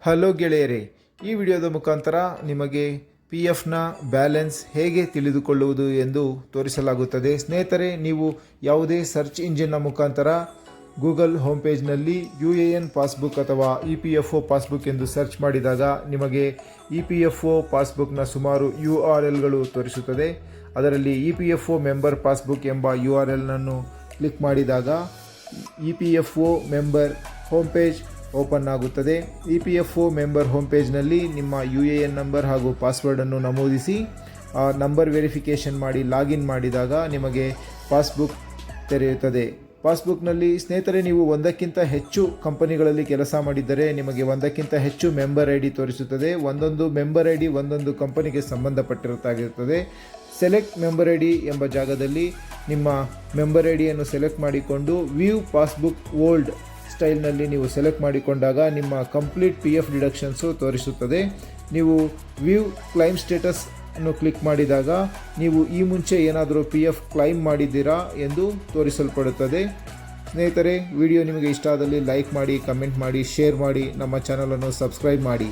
Hello ಗೆಳೆಯರೇ, ಈ ವಿಡಿಯೋದ ಮುಖಾಂತರ ನಿಮಗೆ ಪಿ ಎಫ್ನ ಬ್ಯಾಲೆನ್ಸ್ ಹೇಗೆ ತಿಳಿದುಕೊಳ್ಳುವುದು ಎಂದು ತೋರಿಸಲಾಗುತ್ತದೆ. ಸ್ನೇಹಿತರೆ, ನೀವು ಯಾವುದೇ ಸರ್ಚ್ ಇಂಜಿನ್ನ ಮುಖಾಂತರ ಗೂಗಲ್ ಹೋಮ್ ಪೇಜ್ನಲ್ಲಿ UAN ಪಾಸ್ಬುಕ್ ಅಥವಾ EPFO ಪಾಸ್ಬುಕ್ ಎಂದು ಸರ್ಚ್ ಮಾಡಿದಾಗ ನಿಮಗೆ EPFO ಪಾಸ್ಬುಕ್ನ ಸುಮಾರು URLಗಳು ತೋರಿಸುತ್ತದೆ. ಅದರಲ್ಲಿ EPFO ಮೆಂಬರ್ ಪಾಸ್ಬುಕ್ ಎಂಬ URLನನ್ನು ಕ್ಲಿಕ್ ಮಾಡಿದಾಗ EPFO member home page open ಆಗುತ್ತದೆ. EPFO ಮೆಂಬರ್ ಹೋಮ್ ಪೇಜ್ನಲ್ಲಿ ನಿಮ್ಮ UAN ನಂಬರ್ ಹಾಗೂ ಪಾಸ್ವರ್ಡನ್ನು ನಮೂದಿಸಿ ಆ ನಂಬರ್ ವೆರಿಫಿಕೇಷನ್ ಮಾಡಿ ಲಾಗಿನ್ ಮಾಡಿದಾಗ ನಿಮಗೆ ಪಾಸ್ಬುಕ್ ತೆರೆಯುತ್ತದೆ. ಪಾಸ್ಬುಕ್ನಲ್ಲಿ ಸ್ನೇಹಿತರೆ, ನೀವು ಒಂದಕ್ಕಿಂತ ಹೆಚ್ಚು ಕಂಪನಿಗಳಲ್ಲಿ ಕೆಲಸ ಮಾಡಿದ್ದರೆ ನಿಮಗೆ ಒಂದಕ್ಕಿಂತ ಹೆಚ್ಚು ಮೆಂಬರ್ ID ತೋರಿಸುತ್ತದೆ. ಒಂದೊಂದು ಮೆಂಬರ್ ID ಒಂದೊಂದು ಕಂಪನಿಗೆ ಸಂಬಂಧಪಟ್ಟಿರುತ್ತಾಗಿರುತ್ತದೆ. ಸೆಲೆಕ್ಟ್ ಮೆಂಬರ್ ID ಎಂಬ ಜಾಗದಲ್ಲಿ ನಿಮ್ಮ ಮೆಂಬರ್ ಐಡಿಯನ್ನು ಸೆಲೆಕ್ಟ್ ಮಾಡಿಕೊಂಡು ವ್ಯೂ ಪಾಸ್ಬುಕ್ ಓಲ್ಡ್ ಸ್ಟೈಲ್ನಲ್ಲಿ ನೀವು ಸೆಲೆಕ್ಟ್ ಮಾಡಿಕೊಂಡಾಗ ನಿಮ್ಮ ಕಂಪ್ಲೀಟ್ PF ಡಿಡಕ್ಷನ್ಸು ತೋರಿಸುತ್ತದೆ. ನೀವು ವ್ಯೂ ಕ್ಲೈಮ್ ಸ್ಟೇಟಸ್ ಅನ್ನು ಕ್ಲಿಕ್ ಮಾಡಿದಾಗ ನೀವು ಈ ಮುಂಚೆ ಏನಾದರೂ PF ಕ್ಲೈಮ್ ಮಾಡಿದ್ದೀರಾ ಎಂದು ತೋರಿಸಲ್ಪಡುತ್ತದೆ. ಸ್ನೇಹಿತರೆ, ವಿಡಿಯೋ ನಿಮಗೆ ಇಷ್ಟ ಆದಲ್ಲಿ ಲೈಕ್ ಮಾಡಿ, ಕಮೆಂಟ್ ಮಾಡಿ, ಶೇರ್ ಮಾಡಿ, ನಮ್ಮ ಚಾನಲನ್ನು ಸಬ್ಸ್ಕ್ರೈಬ್ ಮಾಡಿ.